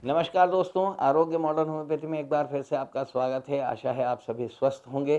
नमस्कार दोस्तों, आरोग्य मॉडर्न होम्योपैथी में एक बार फिर से आपका स्वागत है। आशा है आप सभी स्वस्थ होंगे।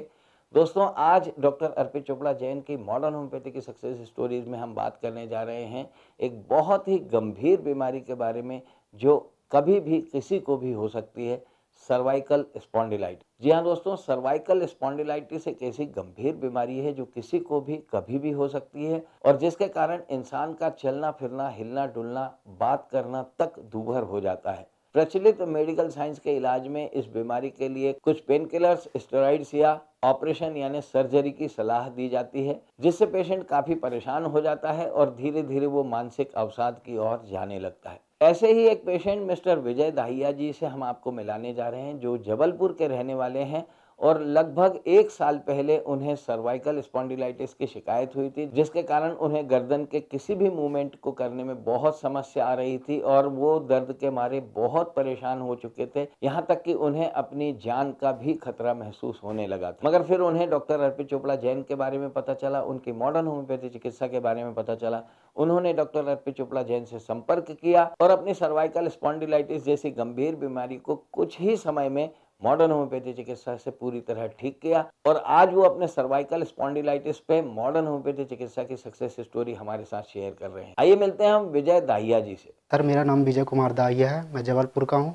दोस्तों, आज डॉक्टर अर्पित चोपड़ा जैन की मॉडर्न होम्योपैथी की सक्सेस स्टोरीज में हम बात करने जा रहे हैं एक बहुत ही गंभीर बीमारी के बारे में, जो कभी भी किसी को भी हो सकती है, सर्वाइकल स्पॉन्डिलाइटिस। जी हाँ दोस्तों, सर्वाइकल स्पॉन्डिलाइटिस एक ऐसी गंभीर बीमारी है जो किसी को भी कभी भी हो सकती है और जिसके कारण इंसान का चलना फिरना, हिलना डुलना, बात करना तक दूभर हो जाता है। प्रचलित मेडिकल साइंस के इलाज में इस बीमारी के लिए कुछ पेन किलर्स, स्टेरॉइड्स या ऑपरेशन यानी सर्जरी की सलाह दी जाती है, जिससे पेशेंट काफी परेशान हो जाता है और धीरे धीरे वो मानसिक अवसाद की ओर जाने लगता है। ऐसे ही एक पेशेंट मिस्टर विजय दाहिया जी से हम आपको मिलाने जा रहे हैं, जो जबलपुर के रहने वाले हैं और लगभग 1 साल पहले उन्हें सर्वाइकल स्पॉन्डिलाइटिस की शिकायत हुई थी, जिसके कारण उन्हें गर्दन के किसी भी मूवमेंट को करने में बहुत समस्या आ रही थी और वो दर्द के मारे बहुत परेशान हो चुके थे। यहाँ तक कि उन्हें अपनी जान का भी खतरा महसूस होने लगा था। मगर फिर उन्हें डॉक्टर अर्पित चोपड़ा जैन के बारे में पता चला, उनकी मॉडर्न होम्योपैथी चिकित्सा के बारे में पता चला। उन्होंने डॉक्टर अर्पित चोपड़ा जैन से संपर्क किया और अपनी सर्वाइकल स्पॉन्डिलाइटिस जैसी गंभीर बीमारी को कुछ ही समय में मॉडर्न होम्योपैथी चिकित्सा से पूरी तरह ठीक किया और आज वो अपने सर्वाइकल स्पॉन्डिलाइटिस पे मॉडर्न होम्योपैथी चिकित्सा की सक्सेस स्टोरी हमारे साथ शेयर कर रहे हैं। आइए मिलते हैं हम विजय दाहिया जी से। सर, मेरा नाम विजय कुमार दाहिया है। मैं जबलपुर का हूँ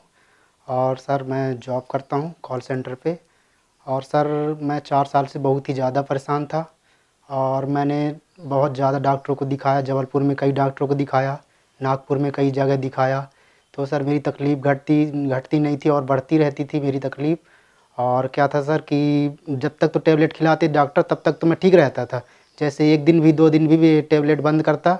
और सर मैं जॉब करता हूँ कॉल सेंटर पे। और सर मैं 4 साल से बहुत ही ज़्यादा परेशान था और मैंने बहुत ज़्यादा डॉक्टरों को दिखाया। जबलपुर में कई डॉक्टरों को दिखाया, नागपुर में कई जगह दिखाया, तो सर मेरी तकलीफ़ घटती नहीं थी और बढ़ती रहती थी मेरी तकलीफ़। और क्या था सर कि जब तक तो टैबलेट खिलाते डॉक्टर तब तक तो मैं ठीक रहता था। जैसे 1 दिन भी 2 दिन भी टैबलेट बंद करता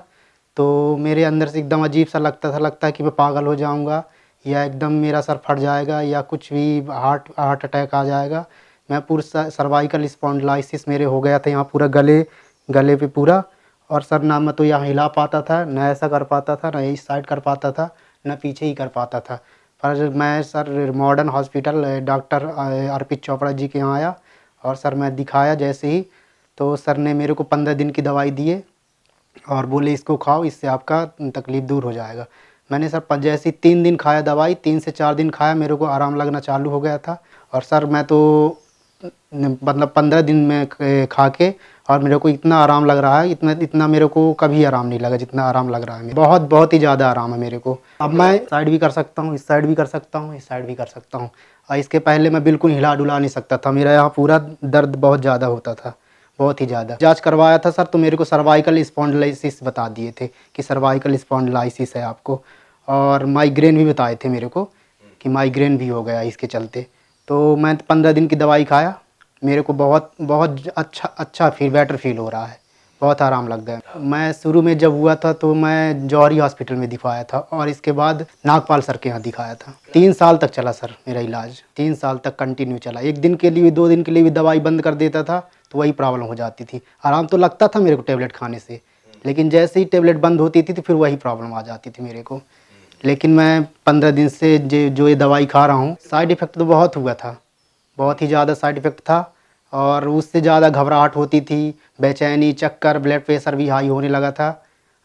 तो मेरे अंदर से एकदम अजीब सा लगता है कि मैं पागल हो जाऊंगा या एकदम मेरा सर फट जाएगा या कुछ भी हार्ट अटैक आ जाएगा। मैं पूरा सर्वाइकल स्पॉन्डिलाइसिस मेरे हो गया था, यहाँ पूरा गले पे पूरा। और सर ना मैं तो यहाँ हिला पाता था, ना ऐसा कर पाता था, ना इस साइड कर पाता था, ना पीछे ही कर पाता था। पर मैं sir modern hospital doctor Arpit Chopra ji के यहाँ आया और सर मैं दिखाया जैसे ही, तो सर ने मेरे को 15 दिन की दवाई दिए और बोले इसको खाओ, इससे आपका तकलीफ़ दूर हो जाएगा। मैंने सर जैसे ही 3 दिन खाया दवाई, 3 से 4 दिन खाया, मेरे को आराम लगना चालू हो गया था। और सर मैं तो मतलब 15 दिन में खा के और मेरे को इतना आराम लग रहा है, इतना मेरे को कभी आराम नहीं लगा जितना आराम लग रहा है। बहुत ही ज़्यादा आराम है मेरे को। अब मैं साइड भी कर सकता हूँ, इस साइड भी कर सकता हूँ, इस साइड भी कर सकता हूँ। और इसके पहले मैं बिल्कुल हिला डुला नहीं सकता था, मेरा यहाँ पूरा दर्द बहुत ज़्यादा होता था, बहुत ही ज़्यादा। जांच करवाया था सर तो मेरे को सर्वाइकल स्पॉन्डिलाइसिस बता दिए थे कि सर्वाइकल स्पॉन्डिलाइसिस है आपको। और माइग्रेन भी बताए थे मेरे को कि माइग्रेन भी हो गया इसके चलते। तो मैं 15 दिन की दवाई खाया, मेरे को बहुत बहुत अच्छा बेटर फील हो रहा है, बहुत आराम लग गया। मैं शुरू में जब हुआ था तो मैं जौहरी हॉस्पिटल में दिखाया था और इसके बाद नागपाल सर के यहाँ दिखाया था। 3 साल तक चला सर मेरा इलाज, 3 साल तक कंटिन्यू चला। 1 दिन के लिए 2 दिन के लिए भी दवाई बंद कर देता था तो वही प्रॉब्लम हो जाती थी। आराम तो लगता था मेरे को टैबलेट खाने से, लेकिन जैसे ही टैबलेट बंद होती थी तो फिर वही प्रॉब्लम आ जाती थी मेरे को। लेकिन मैं 15 दिन से जो ये दवाई खा रहा हूँ, साइड इफ़ेक्ट तो बहुत हुआ था, बहुत ही ज़्यादा साइड इफ़ेक्ट था। और उससे ज़्यादा घबराहट होती थी, बेचैनी, चक्कर, ब्लड प्रेशर भी हाई होने लगा था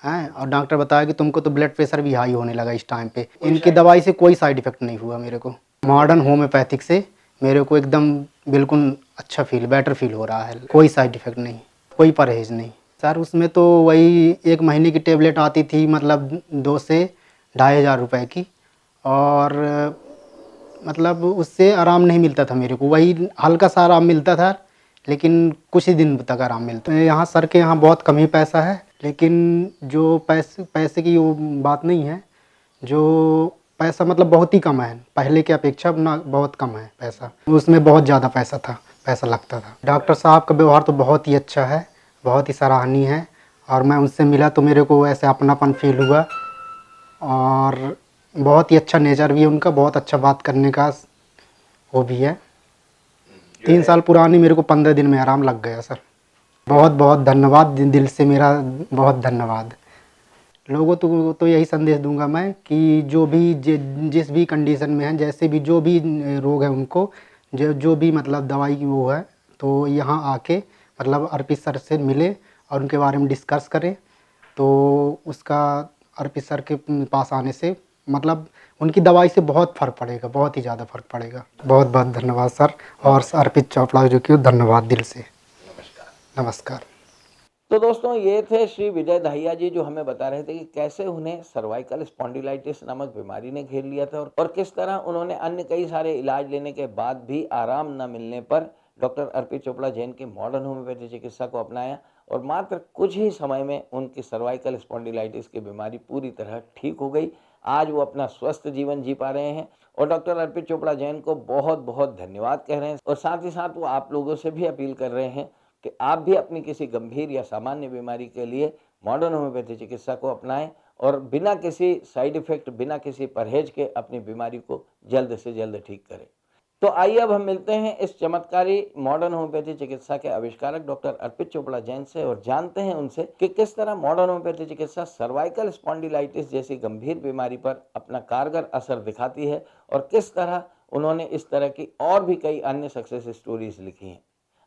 हैं। और डॉक्टर बताया कि तुमको तो ब्लड प्रेशर भी हाई होने लगा इस टाइम पे। इनकी दवाई से कोई साइड इफ़ेक्ट नहीं हुआ मेरे को। मॉडर्न होम्योपैथिक से मेरे को एकदम बिल्कुल अच्छा बेटर फील हो रहा है। कोई साइड इफ़ेक्ट नहीं, कोई परहेज़ नहीं सर। उसमें तो वही 1 महीने की टेबलेट आती थी, मतलब 2 से ढाई हज़ार रुपये की। और मतलब उससे आराम नहीं मिलता था मेरे को, वही हल्का सा आराम मिलता था, लेकिन कुछ ही दिन तक आराम मिलता है। यहाँ सर के यहाँ बहुत कम ही पैसा है, लेकिन जो पैसे की वो बात नहीं है। जो पैसा मतलब बहुत ही कम है, पहले की अपेक्षा ना बहुत कम है पैसा। उसमें बहुत ज़्यादा पैसा लगता था। डॉक्टर साहब का व्यवहार तो बहुत ही अच्छा है, बहुत ही सराहनीय है। और मैं उनसे मिला तो मेरे को ऐसे अपनापन फील हुआ और बहुत ही अच्छा नेचर भी है उनका, बहुत अच्छा बात करने का वो भी है। 3 साल पुरानी मेरे को 15 दिन में आराम लग गया सर। बहुत बहुत धन्यवाद, दिल से मेरा बहुत धन्यवाद। लोगों तो यही संदेश दूंगा मैं कि जो भी जिस भी कंडीशन में हैं, जैसे भी जो भी रोग है उनको, जो भी मतलब दवाई की वो है, तो यहाँ आके मतलब अर्पित सर से मिले और उनके बारे में डिस्कस करें। तो उसका अर्पित सर के पास आने से मतलब उनकी दवाई से बहुत फ़र्क पड़ेगा, बहुत ही ज़्यादा फ़र्क पड़ेगा। बहुत बहुत धन्यवाद सर, और अर्पित चोपड़ा जी को धन्यवाद दिल से। नमस्कार। तो दोस्तों ये थे श्री विजय दाहिया जी, जो हमें बता रहे थे कि कैसे उन्हें सर्वाइकल स्पॉन्डिलाइटिस नामक बीमारी ने घेर लिया था और किस तरह उन्होंने अन्य कई सारे इलाज लेने के बाद भी आराम न मिलने पर डॉक्टर अर्पित चोपड़ा जैन की मॉडर्न होम्योपैथी चिकित्सा को अपनाया और मात्र कुछ ही समय में उनकी सर्वाइकल स्पॉन्डिलाइटिस की बीमारी पूरी तरह ठीक हो गई। आज वो अपना स्वस्थ जीवन जी पा रहे हैं और डॉक्टर अर्पित चोपड़ा जैन को बहुत बहुत धन्यवाद कह रहे हैं और साथ ही साथ वो आप लोगों से भी अपील कर रहे हैं कि आप भी अपनी किसी गंभीर या सामान्य बीमारी के लिए मॉडर्न होम्योपैथी चिकित्सा को अपनाएं और बिना किसी साइड इफेक्ट, बिना किसी परहेज के अपनी बीमारी को जल्द से जल्द ठीक करें। तो आइए अब हम मिलते हैं इस चमत्कारी मॉडर्न होम्योपैथी चिकित्सा के आविष्कारक डॉक्टर अर्पित चोपड़ा जैन से और जानते हैं उनसे कि किस तरह मॉडर्न होम्योपैथी चिकित्सा सर्वाइकल स्पॉन्डिलाइटिस जैसी गंभीर बीमारी पर अपना कारगर असर दिखाती है और किस तरह उन्होंने इस तरह की और भी कई अन्य सक्सेस स्टोरीज लिखी हैं।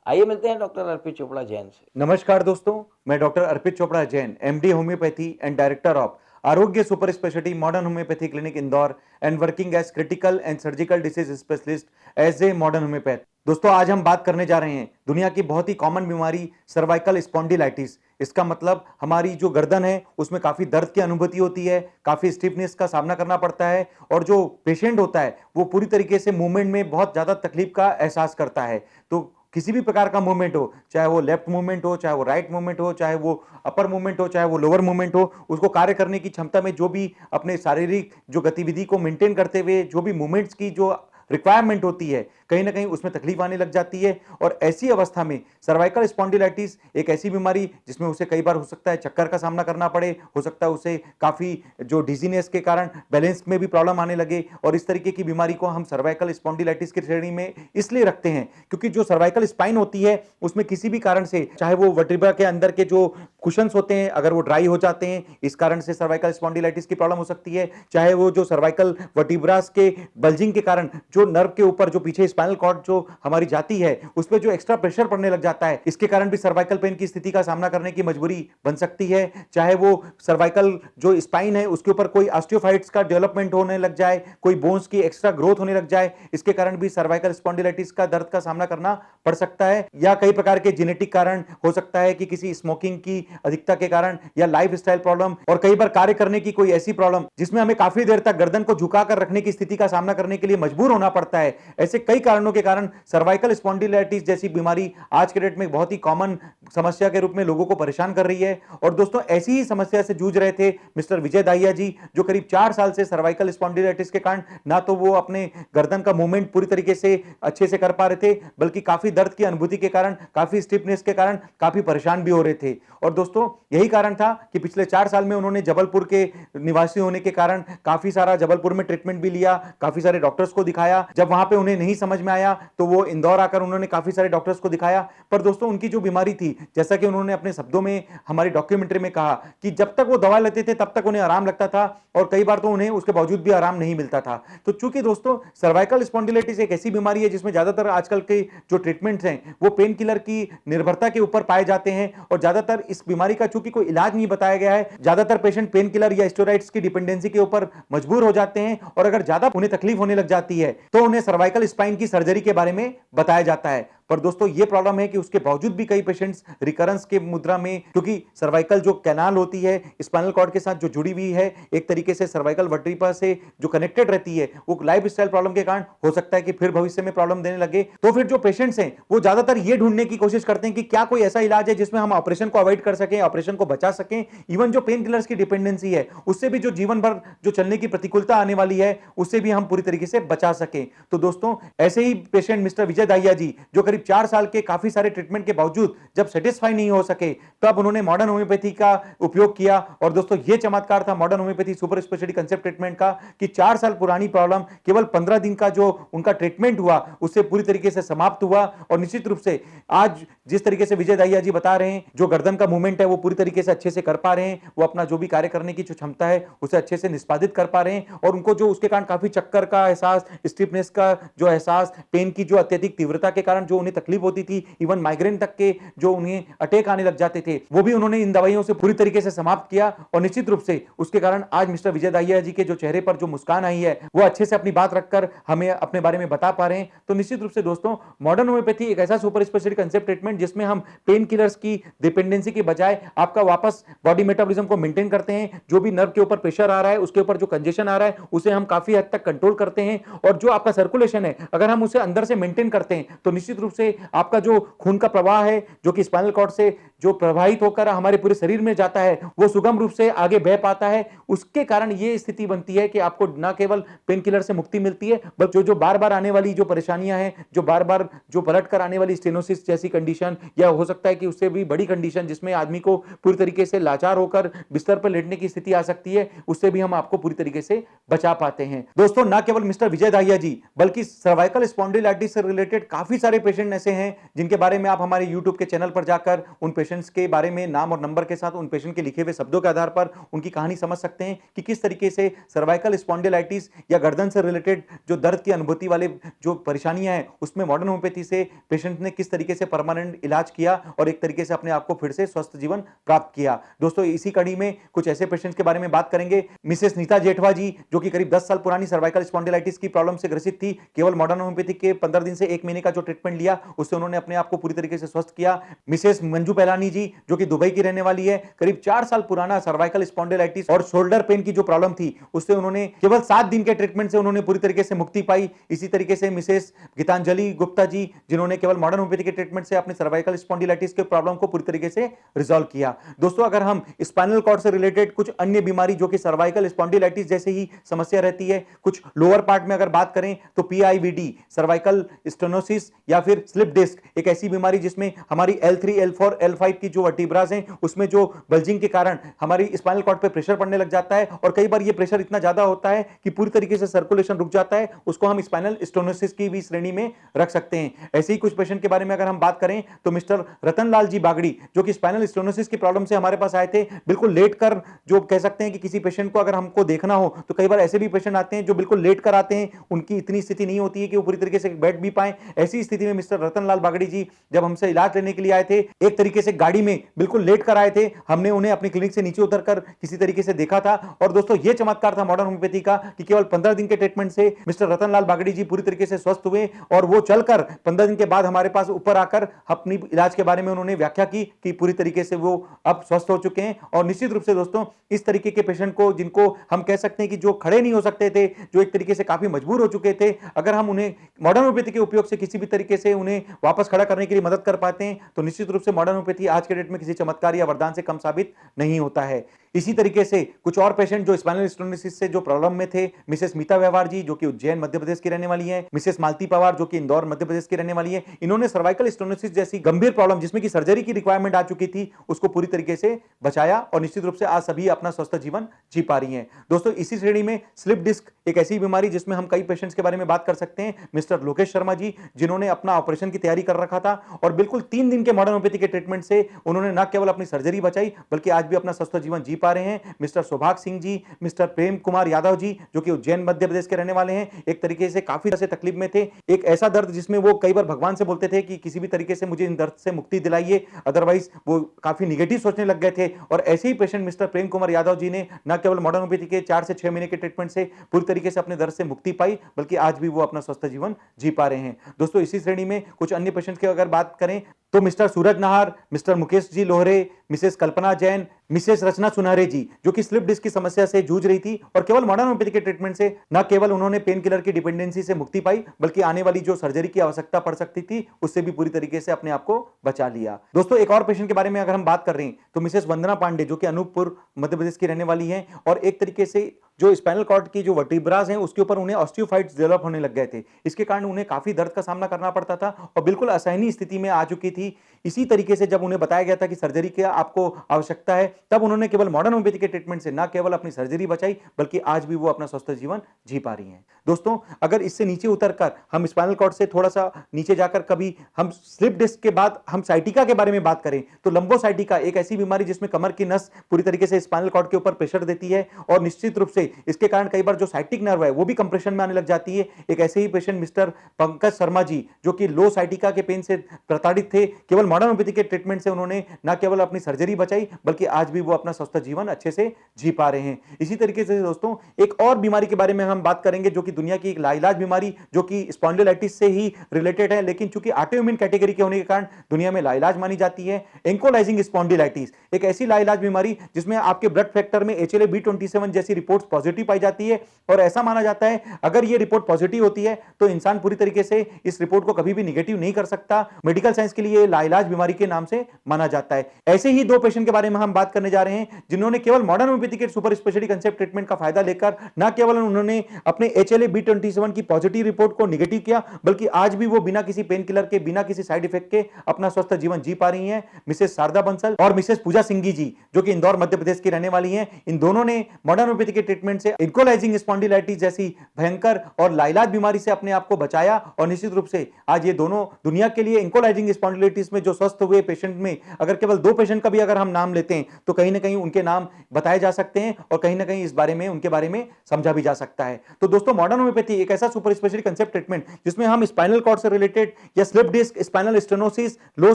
आइए मिलते हैं डॉक्टर अर्पित चोपड़ा जैन से। नमस्कार दोस्तों, मैं doctor Arpit Chopra Jain, MD homeopathy and director of Arogya super speciality modern homeopathy clinic Indore and working as critical and surgical disease specialist as a modern homeopath. दोस्तों आज हम बात करने जा रहे हैं दुनिया की बहुत ही कॉमन बीमारी सर्वाइकल स्पॉन्डिलाइटिस। इसका मतलब हमारी जो गर्दन है उसमें काफी दर्द की अनुभूति होती है, काफी स्टिफनेस का सामना करना पड़ता है और जो पेशेंट होता है वो पूरी तरीके से मूवमेंट में बहुत ज्यादा तकलीफ का एहसास करता है। तो किसी भी प्रकार का मूवमेंट हो, चाहे वो लेफ्ट मूवमेंट हो, चाहे वो राइट मूवमेंट हो, चाहे वो अपर मूवमेंट हो, चाहे वो लोअर मूवमेंट हो, उसको कार्य करने की क्षमता में जो भी अपने शारीरिक जो गतिविधि को मेंटेन करते हुए जो भी मूवमेंट्स की जो रिक्वायरमेंट होती है, कहीं ना कहीं उसमें तकलीफ आने लग जाती है। और ऐसी अवस्था में सर्वाइकल स्पॉन्डिलाइटिस एक ऐसी बीमारी जिसमें उसे कई बार हो सकता है चक्कर का सामना करना पड़े, हो सकता है उसे काफी जो डिजीनेस के कारण बैलेंस में भी प्रॉब्लम आने लगे। और इस तरीके की बीमारी को हम सर्वाइकल स्पॉन्डिलाइटिस की श्रेणी में इसलिए रखते हैं क्योंकि जो सर्वाइकल स्पाइन होती है उसमें किसी भी कारण से, चाहे वो वर्टिब्रा के अंदर के जो कुशन्स होते हैं अगर वो ड्राई हो जाते हैं, इस कारण से सर्वाइकल स्पॉन्डिलाइटिस की प्रॉब्लम हो सकती है। चाहे वो जो सर्वाइकल वर्टिब्रास के बल्जिंग के कारण जो नर्व के ऊपर जो पीछे स्पाइनल कॉर्ड जो हमारी जाती है उस पर जो एक्स्ट्रा प्रेशर पड़ने लग जाता है, इसके कारण भी सर्वाइकल पेन की स्थिति का सामना करने की मजबूरी बन सकती है। चाहे वो सर्वाइकल जो स्पाइन है उसके ऊपर कोई ऑस्टियोफाइट्स का डेवलपमेंट होने लग जाए, कोई बोन्स की एक्स्ट्रा ग्रोथ होने लग जाए, इसके कारण भी सर्वाइकल स्पॉन्डिलाइटिस का दर्द का सामना करना पड़ सकता है। या कई प्रकार के जेनेटिक कारण हो सकता है कि किसी स्मोकिंग की अधिकता के कारण या लाइफस्टाइल प्रॉब्लम और कई बार कार्य करने की कोई ऐसी प्रॉब्लम जिसमें हमें काफी देर तक गर्दन को झुकाकर रखने की स्थिति का सामना करने के लिए मजबूर होना पड़ता है। ऐसे कई कारणों के कारण सर्वाइकल स्पॉन्डिलाइटिस जैसी बीमारी आज के डेट में बहुत ही कॉमन समस्या के रूप में लोगों को परेशान कर रही है। और दोस्तों ऐसी ही समस्या से जूझ रहे थे मिस्टर विजय दाहिया जी, जो करीब 4 साल से सर्वाइकल स्पॉन्डिलाइटिस के कारण ना तो वो अपने गर्दन का मूवमेंट पूरी तरीके से अच्छे से कर पा रहे थे, बल्कि काफी दर्द की अनुभूति के कारण, काफी स्टिफनेस के कारण काफी परेशान भी हो रहे थे। और दोस्तों यही कारण था कि पिछले 4 साल में उन्होंने जबलपुर के निवासी होने के कारण काफी सारा जबलपुर में ट्रीटमेंट भी लिया, काफी सारे डॉक्टर्स को दिखाया। जब वहां पे उन्हें नहीं समझ में आया तो वो इंदौर आकर उन्होंने काफी सारे डॉक्टर्स को दिखाया। पर दोस्तों उनकी जो बीमारी थी, जैसा कि उन्होंने अपने शब्दों में हमारी डॉक्यूमेंट्री में कहा कि जब तक वो दवा लेते थे तब तक उन्हें आराम लगता था और कई बार तो उन्हें उसके बावजूद भी आराम नहीं मिलता था। तो चूंकि दोस्तों सर्वाइकल स्पॉन्डिलाइटिस एक ऐसी बीमारी है जिसमें ज्यादातर आजकल के जो ट्रीटमेंट्स हैं वो पेन किलर की निर्भरता के ऊपर पाए जाते हैं और ज्यादातर इस बीमारी का चूंकि कोई इलाज नहीं बताया गया है, ज्यादातर पेशेंट पेन किलर या स्टेरॉइड्स की डिपेंडेंसी के ऊपर मजबूर हो जाते हैं और अगर ज्यादा उन्हें तकलीफ होने लग जाती है तो उन्हें सर्वाइकल स्पाइन की सर्जरी के बारे में बताया जाता है। पर दोस्तों ये प्रॉब्लम है कि उसके बावजूद भी कई पेशेंट्स रिकरेंस के मुद्रा में, क्योंकि सर्वाइकल जो कैनाल होती है स्पाइनल कॉर्ड के साथ जो जुड़ी हुई है, एक तरीके से सर्वाइकल वर्टिब्रा से जो कनेक्टेड रहती है, वो लाइफस्टाइल प्रॉब्लम के कारण हो सकता है कि फिर भविष्य में प्रॉब्लम देने लगे। तो फिर जो पेशेंट्स हैं वो ज्यादातर ये ढूंढने की कोशिश करते हैं कि क्या कोई ऐसा इलाज है जिसमें हम ऑपरेशन को अवॉइड कर सकें, ऑपरेशन को बचा सकें। इवन जो पेन किलर्स की डिपेंडेंसी है उससे भी जो जीवन भर जो चलने की प्रतिकूलता आने वाली है उससे भी हम पूरी तरीके से बचा सकें। तो दोस्तों ऐसे ही पेशेंट मिस्टर विजय दाहिया जी, जो करीब 4 साल के काफी सारे ट्रीटमेंट के बावजूद जब सेटिस्फाई नहीं हो सके तब उन्होंने मॉडर्न होम्योपैथी का उपयोग किया। और दोस्तों ये चमत्कार था modern homeopathy super speciality concept treatment का कि 4 साल पुरानी प्रॉब्लम केवल 15 दिन का जो उनका ट्रीटमेंट हुआ उससे पूरी तरीके से समाप्त हुआ। और निश्चित रूप से आज जिस तरीके से विजय दाहिया जी बता रहे हैं, जो गर्दन का मूवमेंट है वो पूरी तरीके से अच्छे से कर पा रहे हैं, वो अपना जो भी कार्य करने की जो क्षमता है उसे अच्छे से निष्पादित कर पा रहे हैं और उनको जो उसके कारण काफी चक्कर का एहसास, स्टिफनेस का जो एहसास, पेन की जो अत्यधिक तीव्रता के कारण जो उन्हें उन्हें तकलीफ होती थी, इवन माइग्रेन तक के जो उन्हें अटैक आने लग जाते थे, वो भी उन्होंने इन दवाइयों से पूरी तरीके से समाप्त किया। और निश्चित रूप से उसके कारण आज मिस्टर विजय दाहिया जी के जो चेहरे पर जो मुस्कान आई है, वो अच्छे से अपनी बात रखकर हमें अपने बारे में बता पा रहे हैं। तो निश्चित रूप से दोस्तों, मॉडर्न होम्योपैथी एक ऐसा सुपर स्पेशलिटी कंसेप्ट ट्रीटमेंट जिसमें हम पेन किलर्स की डिपेंडेंसी के बजाय आपका वापस बॉडी मेटाबॉलिज्म को मेंटेन करते हैं। जो भी नर्व के ऊपर प्रेशर आ रहा है, उसके ऊपर जो कंजेशन आ रहा है, उसे हम काफी हद तक कंट्रोल करते हैं। और जो आपका सर्कुलेशन है, अगर हम उसे अंदर से मेंटेन करते हैं तो निश्चित रूप से आपका जो खून का प्रवाह है, जो कि स्पाइनल कॉर्ड से जो प्रवाहित होकर हमारे पूरे शरीर में जाता है, वो सुगम रूप से आगे बह पाता है। उसके कारण ये स्थिति बनती है कि आपको न केवल पेन किलर से मुक्ति मिलती है, बल्कि जो बार बार आने वाली जो परेशानियां हैं, जो बार बार जो पलट कर आने वाली स्टेनोसिस जैसी कंडीशन, या हो सकता है कि उससे भी बड़ी कंडीशन जिसमें आदमी को पूरी तरीके से लाचार होकर बिस्तर पर लेटने की स्थिति आ सकती है, उससे भी हम आपको पूरी तरीके से बचा पाते हैं। दोस्तों, न केवल मिस्टर विजय दाहिया जी, बल्कि सर्वाइकल स्पॉन्डिलाइटिस से रिलेटेड काफी सारे पेशेंट ऐसे हैं जिनके बारे में आप हमारे यूट्यूब के चैनल पर जाकर उन पेशेंट्स के बारे में नाम और नंबर के साथ उन पेशेंट के लिखे हुए शब्दों के आधार पर उनकी कहानी समझ सकते हैं कि किस तरीके से सर्वाइकल स्पॉन्डिलाइटिस या गर्दन से रिलेटेड जो दर्द की अनुभूति वाले जो परेशानियां हैं, उसमें मॉडर्न होम्योपैथी से पेशेंट ने किस तरीके से परमानेंट इलाज किया और एक तरीके से अपने आप को फिर से स्वस्थ जीवन प्राप्त किया। दोस्तों, इसी कड़ी में कुछ ऐसे पेशेंट्स के बारे में बात करेंगे। मिसेस नीता जेठवा जी, जो कि करीब 10 साल पुरानी सर्वाइकल स्पॉन्डिलाइटिस की प्रॉब्लम से ग्रसित थी, केवल मॉडर्न होम्योपैथी के 15 दिन से 1 महीने का जो ट्रीटमेंट लिया, उससे उन्होंने अपने आप को पूरी तरीके से स्वस्थ किया। मिसेस मंजू पहलानी जी, जो कि दुबई की रहने वाली है, करीब 4 साल पुराना सर्वाइकल स्पॉन्डिलाइटिस और शोल्डर पेन की जो प्रॉब्लम थी, उससे उन्होंने केवल 7 दिन के ट्रीटमेंट से उन्होंने पूरी तरीके से मुक्ति पाई। इसी तरीके से मिसेस गीतांजलि गुप्ता जी, जिन्होंने केवल मॉडर्न होम्योपैथी के ट्रीटमेंट से अपने सर्वाइकल स्पॉन्डिलाइटिस के प्रॉब्लम को पूरी तरीके से रिजॉल्व किया। दोस्तों, अगर हम स्पाइनल कॉर्ड से रिलेटेड कुछ अन्य बीमारी जो कि सर्वाइकल स्पॉन्डिलाइटिस जैसे ही समस्या रहती है, कुछ लोअर पार्ट में अगर बात करें तो पीआईवीडी, सर्वाइकल स्टेनोसिस या फिर स्लिप डिस्क, एक ऐसी बीमारी जिसमें हमारी L3, L4, L5 की जो वर्टिब्रास हैं, उसमें जो बल्जिंग के कारण हमारी स्पाइनल कॉर्ड पे प्रेशर पड़ने लग जाता है और कई बार ये प्रेशर इतना ज्यादा होता है कि पूरी तरीके से सर्कुलेशन रुक जाता है। उसको हम स्पाइनल स्टेनोसिस की भी श्रेणी में रख सकते हैं। ऐसे ही कुछ पेशेंट के बारे में अगर हम बात करें तो मिस्टर रतनलाल जी बागड़ी, जो कि स्पाइनल स्टेनोसिस की प्रॉब्लम से हमारे पास आए थे, बिल्कुल लेट कर, जो कह सकते हैं कि किसी पेशेंट को अगर हमको देखना हो तो कई बार ऐसे भी पेशेंट आते हैं जो बिल्कुल लेट कर आते हैं, उनकी इतनी स्थिति नहीं होती है कि वो पूरी तरीके से बैठ भी पाए। ऐसी स्थिति में मिस्टर रतनलाल बागड़ी जी जब हमसे इलाज लेने के लिए आए थे, एक तरीके से गाड़ी में बिल्कुल लेट कर आए थे। हमने उन्हें अपनी क्लिनिक से नीचे उतरकर किसी तरीके से देखा था और दोस्तों, ये चमत्कार था मॉडर्न होम्योपैथी का कि केवल 15 दिन के ट्रीटमेंट से मिस्टर रतनलाल बागड़ी जी पूरी तरीके से स्वस्थ हुए और वो चलकर 15 दिन के बाद हमारे पास ऊपर आकर अपनी इलाज के बारे में उन्होंने व्याख्या की कि पूरी तरीके से वो अब स्वस्थ हो चुके हैं। और निश्चित रूप से दोस्तों, इस तरीके के पेशेंट को, जिनको हम कह सकते हैं कि जो खड़े नहीं हो सकते थे, जो एक तरीके से काफी मजबूर हो चुके थे, अगर हम उन्हें मॉडर्न होम्योपैथी के उपयोग से किसी भी तरीके से उन्हें वापस खड़ा करने के लिए मदद कर पाते हैं, तो निश्चित रूप से मॉडर्न होम्योपैथी आज के डेट में किसी चमत्कार या वरदान से कम साबित नहीं होता है। इसी तरीके से कुछ और पेशेंट जो स्पाइनल स्टेनोसिस से जो प्रॉब्लम में थे, मिसेस मीता व्यवहार जी, जो कि उज्जैन मध्य प्रदेश की रहने वाली हैं, मिसेस मालती पवार, जो कि इंदौर मध्य प्रदेश की रहने वाली है, इन्होंने सर्वाइकल स्टेनोसिस जैसी गंभीर प्रॉब्लम जिसमें कि सर्जरी की रिक्वायरमेंट आ चुकी थी, उसको पूरी तरीके से बचाया और निश्चित रूप से आज सभी अपना स्वस्थ जीवन जी पा रही हैं। दोस्तों, इसी श्रेणी में स्लिप डिस्क एक ऐसी बीमारी जिसमें हम कई पेशेंट्स के बारे में बात कर सकते हैं। मिस्टर लोकेश शर्मा जी, जिन्होंने अपना ऑपरेशन की तैयारी कर रखा था और बिल्कुल 3 दिन के मॉडर्न होम्योपैथी के ट्रीटमेंट से उन्होंने न केवल अपनी सर्जरी बचाई, बल्कि आज भी अपना स्वस्थ जीवन जी पा रहे हैं। मिस्टर सौभाग सिंह जी, मिस्टर प्रेम कुमार यादव जी, जो कि उज्जैन मध्य प्रदेश के रहने वाले हैं, एक तरीके से काफी ऐसे तकलीफ में थे, एक ऐसा दर्द जिसमें वो कई बार भगवान से बोलते थे कि किसी भी तरीके से मुझे इन दर्द से मुक्ति दिलाइए, अदरवाइज वो काफी निगेटिव सोचने लग गए थे। और ऐसे ही पेशेंट मिस्टर प्रेम कुमार यादव जी ने न केवल मॉडर्न होम्योपैथी के 4 से 6 महीने के ट्रीटमेंट से पूरी तरीके से अपने दर्द से मुक्ति पाई, बल्कि आज भी वो अपना स्वस्थ जीवन जी पा रहे हैं। दोस्तों, इसी श्रेणी में कुछ अन्य पेशेंट्स की अगर बात करें तो मिस्टर सूरज नाहर, मिस्टर मुकेश जी लोहरे, मिसेस कल्पना जैन, मिसेस रचना सुनहरे जी, जो कि स्लिप डिस्क की समस्या से जूझ रही थी और केवल मॉडर्न होम्योपैथी के ट्रीटमेंट से न केवल उन्होंने पेन किलर की डिपेंडेंसी से मुक्ति पाई, बल्कि आने वाली जो सर्जरी की आवश्यकता पड़ सकती थी, उससे भी पूरी तरीके से अपने आप को बचा लिया। दोस्तों, एक और पेशेंट के बारे में अगर हम बात कर रहे हैं तो मिसेस वंदना पांडे, जो कि अनूपपुर मध्य प्रदेश की रहने वाली हैं और एक तरीके से जो स्पाइनल कॉर्ड की जो वर्टिब्रास हैं, उसके ऊपर उन्हें ऑस्टियोफाइट्स डेवलप होने लग गए थे। इसके कारण उन्हें काफी दर्द का सामना करना पड़ता था और बिल्कुल असहनीय स्थिति में आ चुकी थी। इसी तरीके से जब उन्हें बताया गया था कि सर्जरी की आपको आवश्यकता है, तब उन्होंने केवल मॉडर्न होम्योपैथी के ट्रीटमेंट से न केवल अपनी सर्जरी बचाई, बल्कि आज भी वो अपना स्वस्थ जीवन जी पा रही हैं। दोस्तों, अगर इससे नीचे उतरकर हम स्पाइनल कॉर्ड से थोड़ा सा नीचे जाकर कभी हम स्लिप डिस्क के बाद हम साइटिका के बारे में बात करें तो लंबोसाइटिका एक ऐसी बीमारी जिसमें कमर की नस पूरी तरीके से स्पाइनल कॉर्ड के ऊपर प्रेशर देती है और निश्चित रूप से इसके कारण कई बार जो साइटिक नर्व है वो भी कंप्रेशन में आने लग जाती है। एक ऐसे ही पेशेंट मिस्टर पंकज शर्मा जी, जो कि लो साइटिका के पेन से प्रताड़ित थे, केवल मॉडर्न होम्योपैथी के ट्रीटमेंट से उन्होंने न केवल अपनी सर्जरी बचाई बल्कि आज भी वो अपना स्वस्थ जीवन अच्छे से जी पा रहे हैं। इसी तरीके से दोस्तों एक और बीमारी के बारे में हम बात करेंगे जो कि दुनिया की एक लाइलाज बीमारी, जो कि स्पॉन्डिलाइटिस से ही रिलेटेड है, लेकिन चूंकि ऑटोइम्यून कैटेगरी के होने के कारण दुनिया में लाइलाज मानी जाती है। एंकोलाइजिंग स्पॉन्डिलाइटिस एक ऐसी लाइलाज बीमारी जिसमें आपके ब्लड फैक्टर में HLA-B27 जैसी रिपोर्ट्स पॉजिटिव पाई जाती है और ऐसा माना जाता है अगर ये रिपोर्ट पॉजिटिव होती है तो इंसान पूरी तरीके से इस रिपोर्ट को कभी भी निगेटिव नहीं कर सकता। मेडिकल साइंस के लिए लाइलाज बीमारी के नाम से माना जाता है। ऐसे ही दो पेशेंट के बारे में हम बात करने जा रहे हैं जिन्होंने केवल मॉडर्न होम्योपैथी के सुपर स्पेशलिटी कंसेप्ट ट्रीटमेंट का फायदा लेकर न केवल उन्होंने अपने HLA-B27 की पॉजिटिव रिपोर्ट को निगेटिव किया बल्कि आज भी वो बिना किसी पेन किलर के, बिना किसी साइड इफेक्ट के अपना स्वस्थ जीवन जी पा रही हैं। मिसेस शारदा बंसल और मिसेस पूजा सिंघी जी, जो कि इंदौर मध्य प्रदेश की रहने वाली हैं, इन दोनों ने मॉडर्न होम्योपैथी के ट्रीटमेंट से एंकोलाइजिंग स्पॉन्डिलाइटिस जैसी भयंकर और लाइलाज बीमारी से अपने आप को बचाया और निश्चित रूप से आज ये दोनों दुनिया के लिए एंकोलाइजिंग स्पॉन्डिलाइटिस में जो स्वस्थ हुए पेशेंट में अगर केवल 2 पेशेंट का भी अगर हम नाम लेते हैं तो कहीं ना कहीं उनके नाम बताए जा सकते हैं और कहीं ना कहीं इस बारे में उनके बारे में समझा भी जा सकता है। तो दोस्तों मॉडर्न होम्योपैथी एक ऐसा सुपर स्पेशलिटी कंसेप्ट ट्रीटमेंट जिसमें हम स्पाइनल कॉर्ड से रिलेटेड या स्लिप डिस्क, स्पाइनल स्टेनोसिस, लो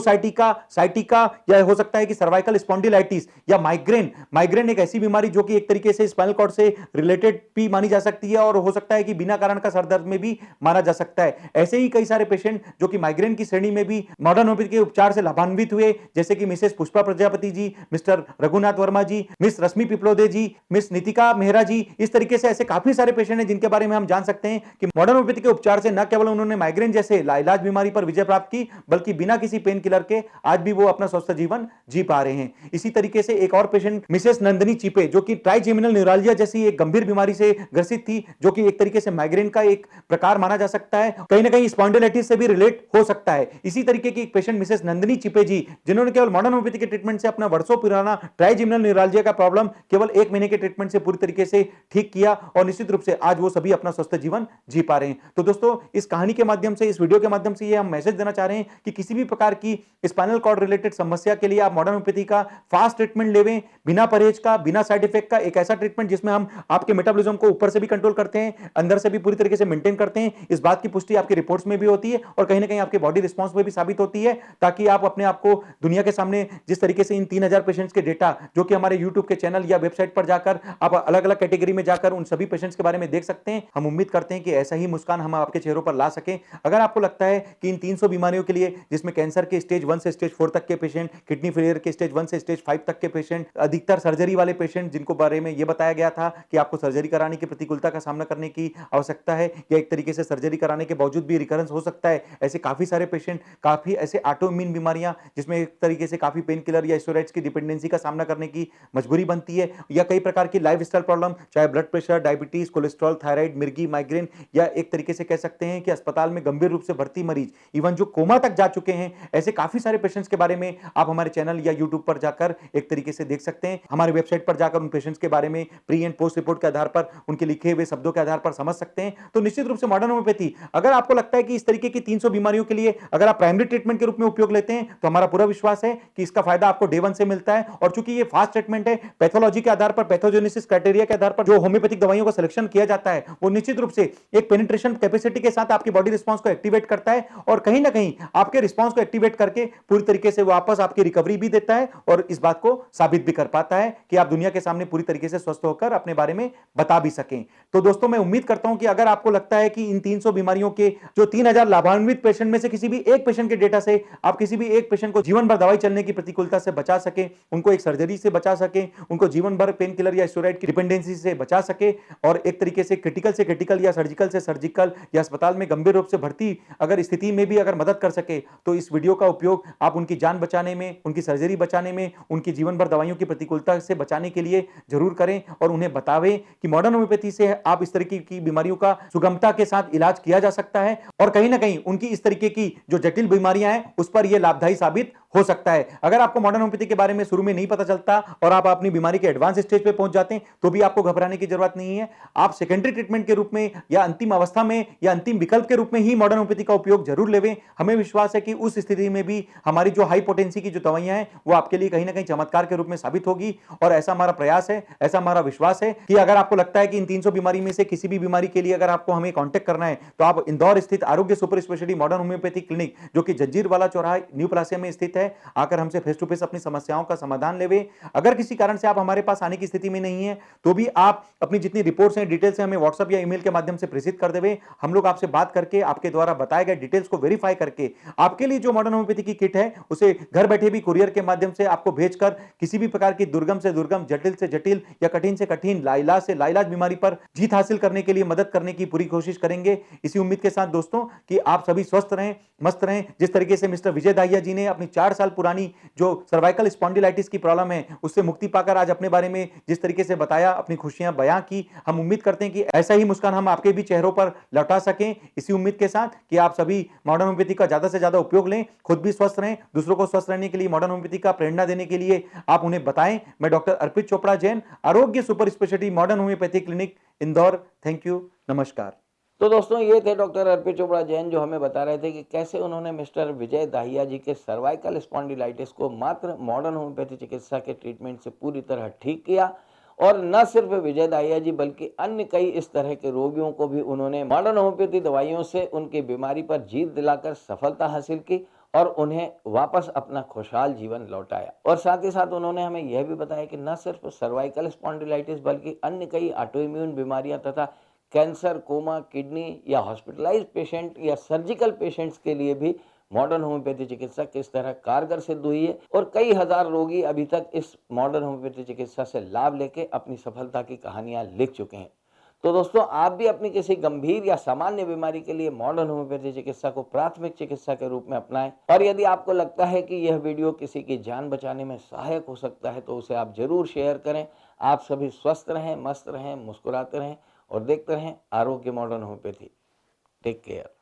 साइटिका या हो सकता है कि सर्वाइकल स्पॉन्डिलाइटिस या माइग्रेन एक ऐसी बीमारी जो कि एक तरीके से स्पाइनल कॉर्ड से रिलेटेड भी मानी जा सकती है और हो सकता है कि बिना कारण का सर दर्द में भी माना जा सकता है। ऐसे ही कई सारे पेशेंट जो कि माइग्रेन की श्रेणी में भी मॉडर्न होम्योपैथी के उपचार से लाभान्वित हुए, जैसे कि मिसेस पुष्पा प्रजापति जी, मिस्टर रघुनाथ वर्मा जी, मिस रश्मि पिपलोदे जी, मिस नितिका मेहरा जी। इस तरीके से ऐसे काफी सारे पेशेंट हैं जिनके बारे में हम जान सकते हैं कि मॉडर्न होम्योपैथी के उपचार से न केवल उन्होंने माइग्रेन जैसे लाइलाज बीमारी पर विजय प्राप्त की बल्कि बिना किसी पेन किलर के आज भी वो अपना स्वस्थ जीवन जी पा रहे हैं। इसी तरीके से एक और पेशेंट मिसेस नंदनी चिपे, जो कि ट्राइजेमिनल न्यूरालजिया जैसी एक गंभीर बीमारी से ग्रसित थी, जो कि एक तरीके से माइग्रेन का एक प्रकार माना जा सकता है, कहीं ना कहीं स्पॉन्डिलाइटिस से भी रिलेट हो सकता है। इसी तरीके की एक पेशेंट मिसेस नंदनी चिपे जी, जिन्होंने केवल मॉडर्न होम्योपैथी के ट्रीटमेंट से अपना वर्षों पुराना ट्राइजेमिनल न्यूरालजिया का प्रॉब्लम केवल 1 महीने के ट्रीटमेंट से पूरी तरीके से ठीक किया और निश्चित रूप से आज वो सभी अपना स्वस्थ जीवन जी पा रहे हैं। तो दोस्तों इस कहानी के माध्यम से, इस वीडियो के माध्यम से ये हम मैसेज देना चाह रहे हैं कि किसी भी प्रकार की स्पाइनल कॉर्ड रिलेटेड समस्या के लिए आप मॉडर्न होम्योपैथी का फास्ट ट्रीटमेंट लेवें, बिना परहेज का, बिना साइड इफेक्ट का, एक ऐसा ट्रीटमेंट जिसमें हम आपके मेटाबॉलिज्म को ऊपर से भी कंट्रोल करते हैं, अंदर से भी पूरी तरीके से मेंटेन करते हैं। इस बात की पुष्टि आपकी रिपोर्ट्स में भी होती है और कहीं ना कहीं आपके बॉडी रिस्पांस में भी साबित होती है, ताकि आप अपने आप को दुनिया के सामने जिस तरीके से इन 3000 पेशेंट्स के डेटा जो कि हमारे YouTube के चैनल या वेबसाइट पर जाकर आप अलग अलग कैटेगरी में जाकर उन सभी पेशेंट्स के बारे में देख सकते हैं। हम उम्मीद करते हैं कि ऐसा ही मुस्कान हम आपके चेहरों पर ला सकें। अगर आपको लगता है कि इन 300 बीमारियों के लिए, जिसमें कैंसर के स्टेज 1 से स्टेज 4 तक के पेशेंट, किडनी फेलियर के स्टेज 1 से स्टेज 5 तक के पेशेंट, अधिकतर सर्जरी वाले पेशेंट जिनको बारे में यह बताया गया था कि आपको सर्जरी कराने की प्रतिकूलता का सामना करने की आवश्यकता है या एक तरीके से सर्जरी कराने के बावजूद भी रिकरेंस हो सकता है, ऐसे काफी सारे पेशेंट, काफी ऐसे ऑटोइम्यून बीमारियां जिसमें एक तरीके से काफी पेन किलर या स्टेरॉइड्स की डिपेंडेंसी का सामना करने की मजबूरी बनती है, या कई प्रकार की लाइफस्टाइल प्रॉब्लम, चाहे blood pressure, diabetes, cholesterol, thyroid, मिर्गी, माइग्रेन, या एक तरीके से कह सकते हैं कि अस्पताल में गंभीर रूप से भर्ती मरीज, इवन जो कोमा तक जा चुके हैं, ऐसे काफी सारे पेशेंट्स के बारे में आप हमारे चैनल या यूट्यूब पर जाकर एक तरीके से देख सकते हैं। हमारे वेबसाइट पर जाकर उन पेशेंट्स के बारे में प्री एंड पोस्ट रिपोर्ट के आधार पर, उनके लिखे हुए शब्दों के आधार पर समझ सकते हैं। तो निश्चित रूप से मॉडर्न होम्योपैथी, अगर आपको लगता है कि इस तरीके की 300 बीमारियों के लिए अगर आप प्राइमरी ट्रीटमेंट के रूप में उपयोग लेते हैं तो हमारा पूरा विश्वास है कि इसका फायदा आपको डे 1 से मिलता है। और चूंकि ये फास्ट ट्रीटमेंट है, पैथोलॉजी के आधार पर, पैथोजेनेसिस क्राइटेरिया के आधार पर जो होम्योपैथिक दवाइयों का सिलेक्शन किया जाता है वो निश्चित रूप से एक पेनिट्रेशन कैपेसिटी के साथ आपकी बॉडी रिस्पांस को एक्टिवेट करता है और कहीं ना कहीं आपके रिस्पांस को एक्टिवेट करके पूरी तरीके से वापस आपकी रिकवरी भी देता है और इस बात को साबित भी कर पाता है कि आप दुनिया के सामने पूरी तरीके से स्वस्थ होकर अपने बारे में बता भी सकें। तो दोस्तों मैं उम्मीद करता हूं कि अगर आपको लगता है कि इन 300 बीमारियों के जो 3000 लाभान्वित पेशेंट में से किसी भी एक पेशेंट के डेटा से आप किसी भी एक पेशेंट को जीवन भर दवाई चलने की प्रतिकूलता से बचा सके, उनको एक सर्जरी से बचा सके, उनको जीवन भर पेन किलर या स्टेरॉइड की डिपेंडेंसी से बचा सके और एक तरीके से क्रिटिकल या सर्जिकल से सर्जिकल या अस्पताल में गंभीर रूप से भर्ती अगर स्थिति में भी अगर मदद कर सके, तो इस वीडियो का उपयोग आप उनकी जान बचाने में, उनकी सर्जरी बचाने में, उनकी जीवन भर दवाइयों की प्रतिकूलता से बचाने के लिए जरूर करें और उन्हें बतावें कि मॉडर्न होम्योपैथी से आप इस तरीके की बीमारियों का सुगमता के साथ इलाज किया जा सकता है और कहीं ना कहीं उनकी इस तरीके की जो जटिल बीमारियां हैं उस पर यह लाभदायी साबित हो सकता है। अगर आपको मॉडर्न होम्योपैथी के बारे में शुरू में नहीं पता चलता और आप अपनी बीमारी के एडवांस स्टेज पे पहुंच जाते हैं तो भी आपको घबराने की जरूरत नहीं है। आप सेकेंडरी ट्रीटमेंट के रूप में या अंतिम अवस्था में या अंतिम विकल्प के रूप में ही मॉडर्न होम्योपैथी का उपयोग जरूर लेवें। हमें विश्वास है कि उस स्थिति में भी हमारी जो हाई पोटेंसी की जो दवाइयां हैं वो आपके लिए कहीं ना कहीं चमत्कार के रूप में साबित होगी। और ऐसा हमारा प्रयास है, ऐसा हमारा विश्वास है कि अगर आपको लगता है कि इन 300 बीमारी में से किसी भी बीमारी के लिए अगर आपको हमें कांटेक्ट करना है तो आप इंदौर स्थित आरोग्य super speciality modern homeopathy clinic जो कि जंजीर वाला चौराहा न्यू प्लासिया में स्थित है, आकर हमसे फेस टू फेस अपनी समस्याओं का समाधान लेवे। अगर किसी कारण से आप हमारे पास आने की स्थिति में नहीं है तो भी आप अपनी जितनी रिपोर्ट्स हैं, डिटेल्स हैं, हमें व्हाट्सएप या ईमेल के माध्यम से प्रेषित कर देवे। हम लोग आपसे बात करके आपके द्वारा बताए गए डिटेल्स को वेरीफाई करके आपके लिए जो मॉडर्न होम्योपैथी की किट है उसे घर बैठे भी कुरियर के माध्यम से आपको भेजकर किसी भी प्रकार की दुर्गम से दुर्गम, जटिल से जटिल या कठिन से कठिन, लाइलाज से लाइलाज बीमारी पर जीत हासिल करने के लिए मदद करने की पूरी कोशिश करेंगे। इसी उम्मीद के साथ दोस्तों कि आप सभी स्वस्थ रहें, मस्त रहें। जिस तरीके से मिस्टर विजय दाहिया जी ने अपनी 4 साल पुरानी जो सर्वाइकल स्पॉन्डिलाइटिस की प्रॉब्लम है उससे मुक्ति पाकर आज अपने बारे में जिस तरीके से बताया, अपनी खुशियां बयां की, हम उम्मीद करते हैं कि ऐसा ही मुस्कान हम आपके भी चेहरों पर लौटा सकें। इसी उम्मीद के साथ कि आप सभी मॉडर्न होम्योपैथी का ज्यादा से ज्यादा उपयोग लें, खुद भी स्वस्थ रहें, दूसरों को स्वस्थ रहने के लिए मॉडर्न होम्योपैथी का प्रेरणा देने के लिए आप उन्हें बताएं। मैं डॉक्टर अर्पित चोपड़ा जैन, आरोग्य super speciality modern homeopathy clinic Indore. Thank you, नमस्कार। तो दोस्तों ये थे डॉक्टर अर्पित चोपड़ा जैन जो हमें बता रहे थे कि कैसे उन्होंने मिस्टर विजय दाहिया जी के सर्वाइकल स्पॉन्डिलाइटिस को मात्र मॉडर्न होम्योपैथी चिकित्सा के ट्रीटमेंट से पूरी तरह ठीक किया। और न सिर्फ विजय दाहिया जी बल्कि अन्य कई इस तरह के रोगियों को भी उन्होंने मॉडर्न होम्योपैथी दवाइयों से उनकी बीमारी पर जीत दिलाकर सफलता हासिल की और उन्हें वापस अपना खुशहाल जीवन लौटाया। और साथ ही साथ उन्होंने हमें यह भी बताया कि न सिर्फ सर्वाइकल स्पॉन्डिलाइटिस बल्कि अन्य कई ऑटो इम्यून बीमारियां तथा कैंसर, कोमा, किडनी या हॉस्पिटलाइज्ड पेशेंट या सर्जिकल पेशेंट्स के लिए भी मॉडर्न होम्योपैथी चिकित्सा किस तरह कारगर सिद्ध हुई है और कई हजार रोगी अभी तक इस मॉडर्न होम्योपैथी चिकित्सा से लाभ लेके अपनी सफलता की कहानियां लिख चुके हैं। तो दोस्तों आप भी अपनी किसी गंभीर या सामान्य बीमारी के लिए मॉडर्न होम्योपैथी चिकित्सा को प्राथमिक चिकित्सा के रूप में अपनाएं। और यदि आपको लगता है कि यह वीडियो किसी की जान बचाने में सहायक हो सकता है तो उसे आप जरूर शेयर करें। आप सभी स्वस्थ रहें, मस्त रहें, मुस्कुराते रहें और देखते रहें आरोग्य मॉडर्न होम्योपैथी। Take care.